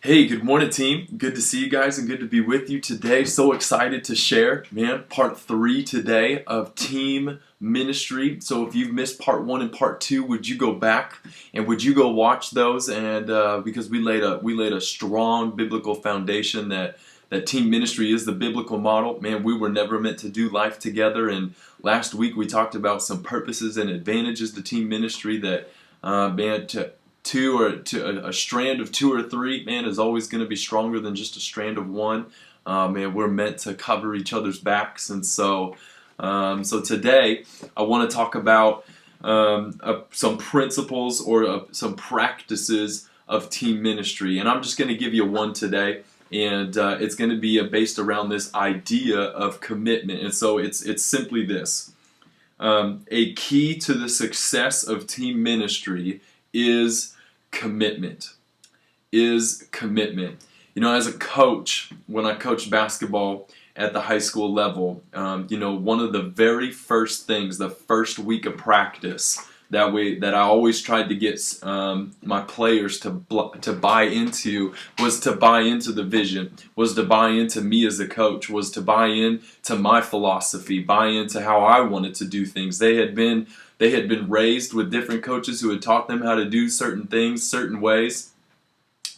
Hey, good morning, team. Good to see you guys and good to be with you today. So excited to share, man, part 3 today of team ministry. So if you've missed part 1 and part 2, would you go back and would you go watch those? And because we laid a strong biblical foundation that team ministry is the biblical model. Man, we were never meant to do life together. And last week we talked about some purposes and advantages to team ministry that, man, a strand of two or three, man, is always going to be stronger than just a strand of one. Man, we're meant to cover each other's backs, and so today I want to talk about some principles or some practices of team ministry, and I'm just going to give you one today, and it's going to be based around this idea of commitment, and so it's simply this: a key to the success of team ministry is commitment. Is commitment. You know, as a coach, when I coached basketball at the high school level, one of the very first things, the first week of practice that I always tried to get my players to buy into was to buy into the vision, was to buy into me as a coach, was to buy into my philosophy, buy into how I wanted to do things. They had been raised with different coaches who had taught them how to do certain things certain ways.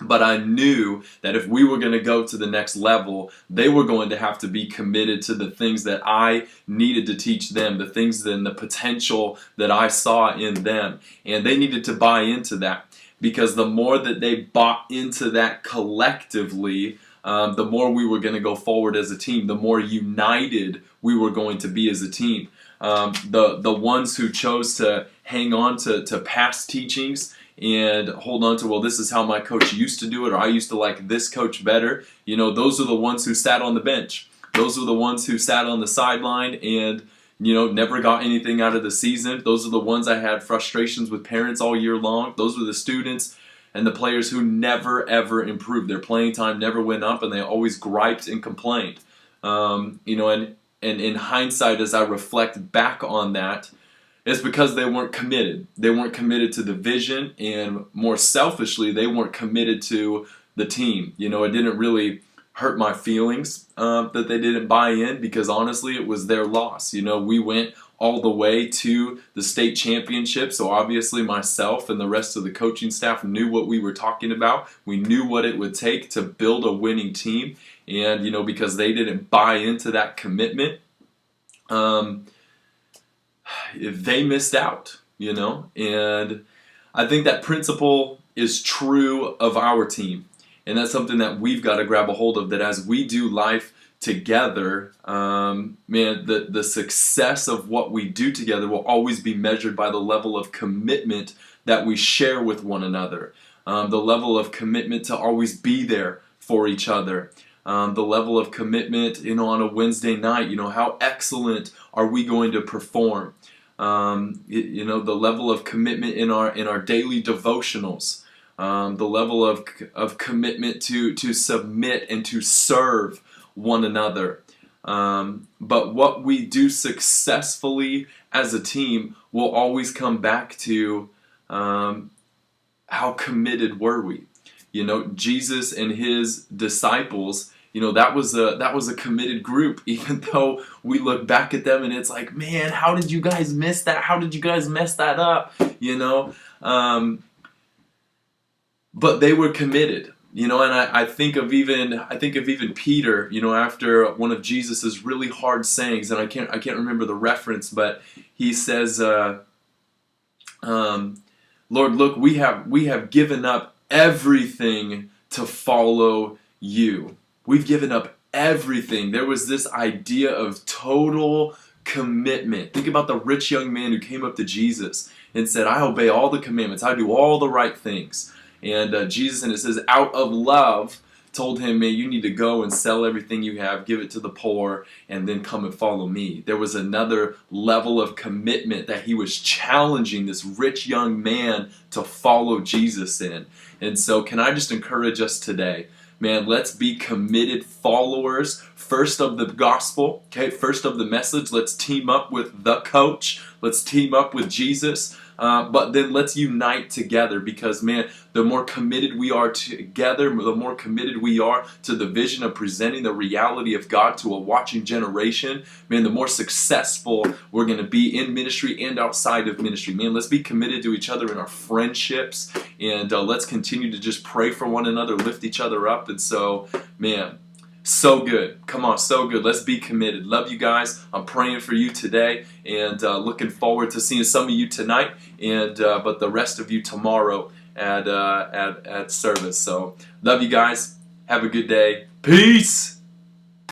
But I knew that if we were going to go to the next level, they were going to have to be committed to the things that I needed to teach them, the things and the potential that I saw in them. And they needed to buy into that, because the more that they bought into that collectively, the more we were going to go forward as a team, the more united we were going to be as a team. The ones who chose to hang on to past teachings and hold on to, well, this is how my coach used to do it, or I used to like this coach better. You know, those are the ones who sat on the bench. Those are the ones who sat on the sideline and, never got anything out of the season. Those are the ones I had frustrations with parents all year long. Those were the students and the players who never, ever improved. Their playing time never went up, and they always griped and complained. And in hindsight, as I reflect back on that, it's because they weren't committed. They weren't committed to the vision, and more selfishly, they weren't committed to the team. It didn't really hurt my feelings that they didn't buy in, because honestly, it was their loss. We went all the way to the state championship, so obviously myself and the rest of the coaching staff knew what we were talking about. We knew what it would take to build a winning team, and because they didn't buy into that commitment, they missed out, and I think that principle is true of our team, and that's something that we've got to grab a hold of, that as we do life together, the success of what we do together will always be measured by the level of commitment that we share with one another, the level of commitment to always be there for each other. The level of commitment, on a Wednesday night, how excellent are we going to perform? The level of commitment in our daily devotionals, the level of commitment to submit and to serve one another. But what we do successfully as a team will always come back to how committed were we? Jesus and his disciples, that was a committed group, even though we look back at them and it's like, man, how did you guys miss that? How did you guys mess that up? But they were committed, and I think of even Peter, after one of Jesus's really hard sayings, and I can't remember the reference, but he says, Lord, look, we have given up everything to follow you. We've given up everything. There was this idea of total commitment. Think about the rich young man who came up to Jesus and said, I obey all the commandments. I do all the right things. And Jesus, and it says, out of love, told him, man, you need to go and sell everything you have, give it to the poor, and then come and follow me. There was another level of commitment that he was challenging this rich young man to follow Jesus in. And so can I just encourage us today, man, let's be committed followers, first of the gospel, okay, first of the message. Let's team up with the coach. Let's team up with Jesus. but then let's unite together, because man, the more committed we are together, the more committed we are to the vision of presenting the reality of God to a watching generation, man, the more successful we're going to be in ministry and outside of ministry. Man, let's be committed to each other in our friendships, and let's continue to just pray for one another, lift each other up. And so, man, so good. Come on, so good. Let's be committed. Love you guys. I'm praying for you today, and looking forward to seeing some of you tonight, and but the rest of you tomorrow at service. So love you guys. Have a good day. Peace.